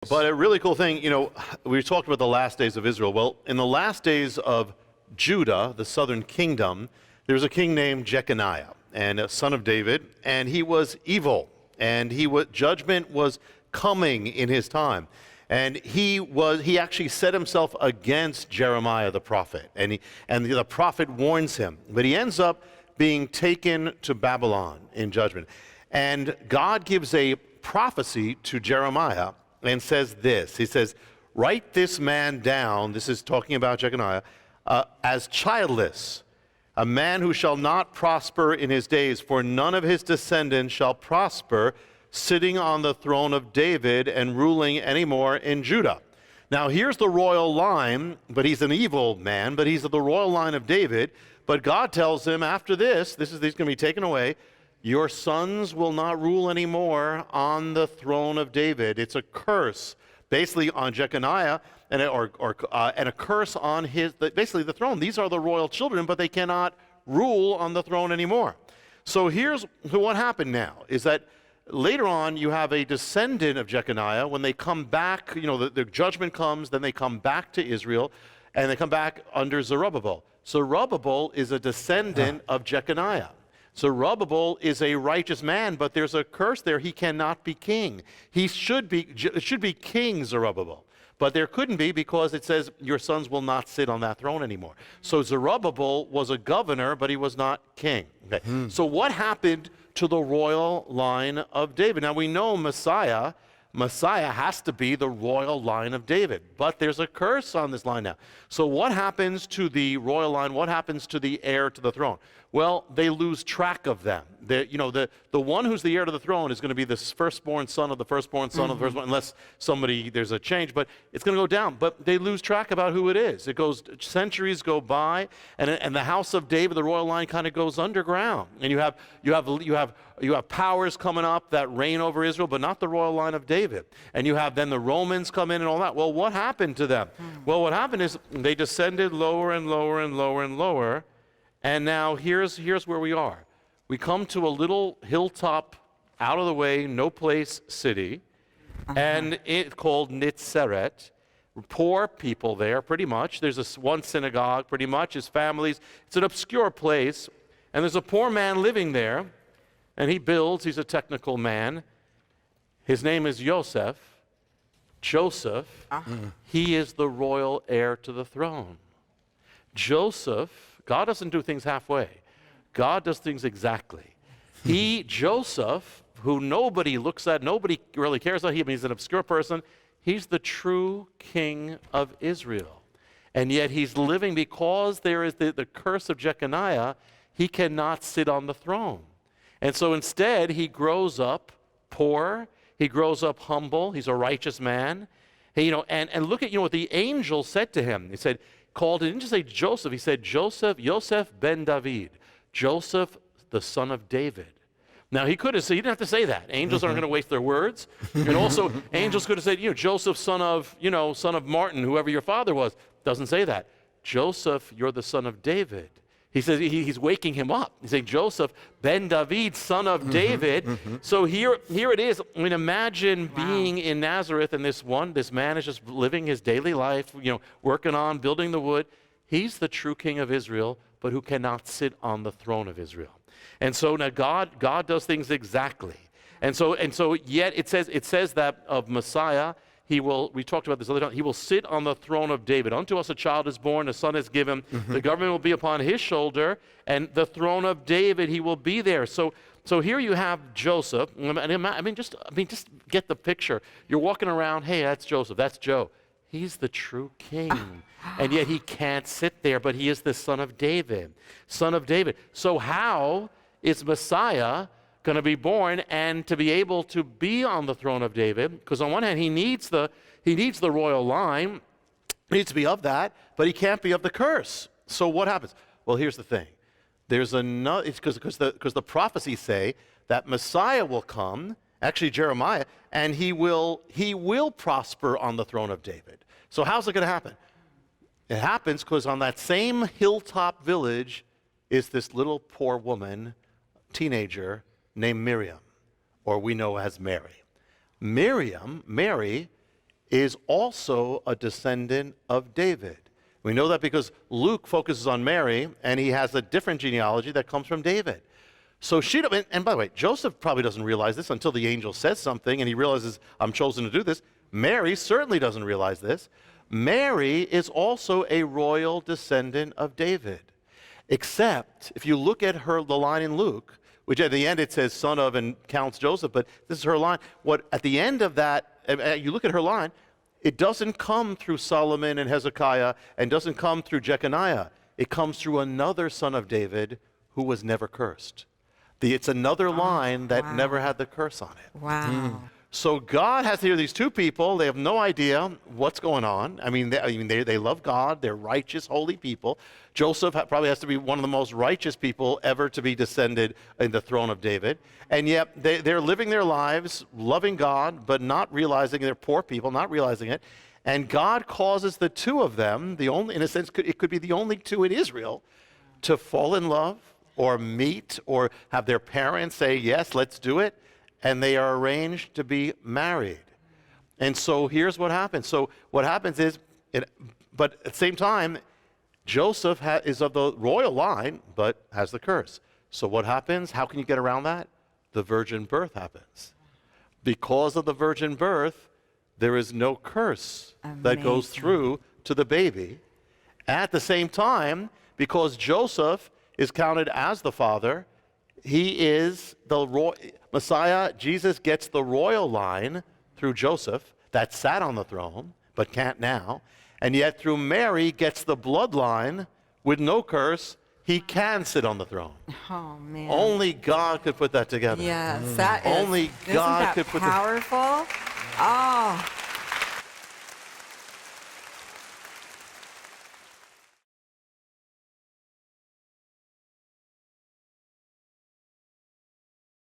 But a really cool thing, we talked about the last days of Israel. Well, in the last days of Judah, the southern kingdom, there was a king named Jeconiah, and a son of David, and he was evil, and judgment was coming in his time. And he actually set himself against Jeremiah the prophet, and the prophet warns him, but he ends up being taken to Babylon in judgment. And God gives a prophecy to Jeremiah and says this. He says, write this man down, this is talking about Jeconiah, as childless, a man who shall not prosper in his days, for none of his descendants shall prosper, sitting on the throne of David and ruling anymore in Judah. Now here's the royal line, but he's an evil man, but he's of the royal line of David. But God tells him after he's going to be taken away, your sons will not rule anymore on the throne of David. It's a curse, basically, on Jeconiah, and a curse on basically the throne. These are the royal children, but they cannot rule on the throne anymore. So here's what happened now, is that later on you have a descendant of Jeconiah. When they come back, the judgment comes, then they come back to Israel, and they come back under Zerubbabel. Zerubbabel is a descendant of Jeconiah. Zerubbabel is a righteous man, but there's a curse there. He cannot be king. It should be King Zerubbabel. But there couldn't be, because it says your sons will not sit on that throne anymore. So Zerubbabel was a governor, but he was not king. Okay. So what happened to the royal line of David? Now we know Messiah has to be the royal line of David, but there's a curse on this line now. So what happens to the royal line? What happens to the heir to the throne? Well, they lose track of them. The one who's the heir to the throne is going to be this firstborn son of the firstborn son of the firstborn, unless there's a change, but it's going to go down. But they lose track about who it is. Centuries go by, and the house of David, the royal line, kind of goes underground. And you have powers coming up that reign over Israel, but not the royal line of David. And you have then the Romans come in and all that. Well, what happened to them? Well, what happened is they descended lower and lower and lower and lower. And now here's where we are. We come to a little hilltop, out of the way, no place city, and it's called Nitzeret. Poor people there, pretty much. There's one synagogue, pretty much. His families. It's an obscure place, and there's a poor man living there, and he's a technical man. His name is Joseph. He is the royal heir to the throne. God doesn't do things halfway. God does things exactly. Joseph, who nobody looks at, nobody really cares about, he's an obscure person, he's the true king of Israel. And yet he's living, because there is the curse of Jeconiah, he cannot sit on the throne. And so instead, he grows up poor, he grows up humble, he's a righteous man. And look at what the angel said to him. He said, he didn't just say Joseph, he said Joseph ben David, Joseph the son of David. Now he didn't have to say that. Angels aren't going to waste their words. And also angels could have said, Joseph son of Martin, whoever your father was. Doesn't say that. Joseph, you're the son of David. He says he's waking him up. He's saying Joseph ben David, son of David. So here it is. I mean, imagine being in Nazareth, and this man is just living his daily life, working on building the wood. He's the true king of Israel, but who cannot sit on the throne of Israel. And so now God does things exactly. And so yet it says that of Messiah, we talked about this other time, he will sit on the throne of David. Unto us a child is born, a son is given. The government will be upon his shoulder, and the throne of David, he will be there. So here you have Joseph. Just get the picture. You're walking around, hey, that's Joseph, that's Joe. He's the true king. And yet he can't sit there, but he is the son of David. Son of David. So how is Messiah going to be born and to be able to be on the throne of David? Because on one hand, he needs the royal line. He needs to be of that, but he can't be of the curse. So what happens? Well, here's the thing. There's another. It's because the prophecies say that Messiah will come. Actually, Jeremiah, and he will prosper on the throne of David. So how's it going to happen? It happens because on that same hilltop village is this little poor woman, teenager, named Miriam, or we know as Mary. Mary is also a descendant of David. We know that because Luke focuses on Mary, and he has a different genealogy that comes from David. So and by the way, Joseph probably doesn't realize this until the angel says something, and he realizes, I'm chosen to do this. Mary certainly doesn't realize this. Mary is also a royal descendant of David. Except, if you look at the line in Luke, which at the end it says son of and counts Joseph, but this is her line. At the end of that, you look at her line, it doesn't come through Solomon and Hezekiah and doesn't come through Jeconiah. It comes through another son of David who was never cursed. It's another line that never had the curse on it. Wow. So God has here these two people. They have no idea what's going on. They love God. They're righteous, holy people. Joseph probably has to be one of the most righteous people ever to be descended in the throne of David. And yet they're living their lives, loving God, but not realizing they're poor people, not realizing it. And God causes the two of them, in a sense, it could be the only two in Israel, to fall in love or meet or have their parents say, yes, let's do it. And they are arranged to be married. And so here's what happens. So what happens is, but at the same time, Joseph is of the royal line, but has the curse. So what happens? How can you get around that? The virgin birth happens. Because of the virgin birth, there is no curse that goes through to the baby. At the same time, because Joseph is counted as the father, he is the Messiah. Jesus gets the royal line through Joseph that sat on the throne, but can't now. And yet through Mary gets the bloodline with no curse. He can sit on the throne. Oh, man. Only God could put that together. Yes, that is. Only God Isn't that could put powerful? Oh.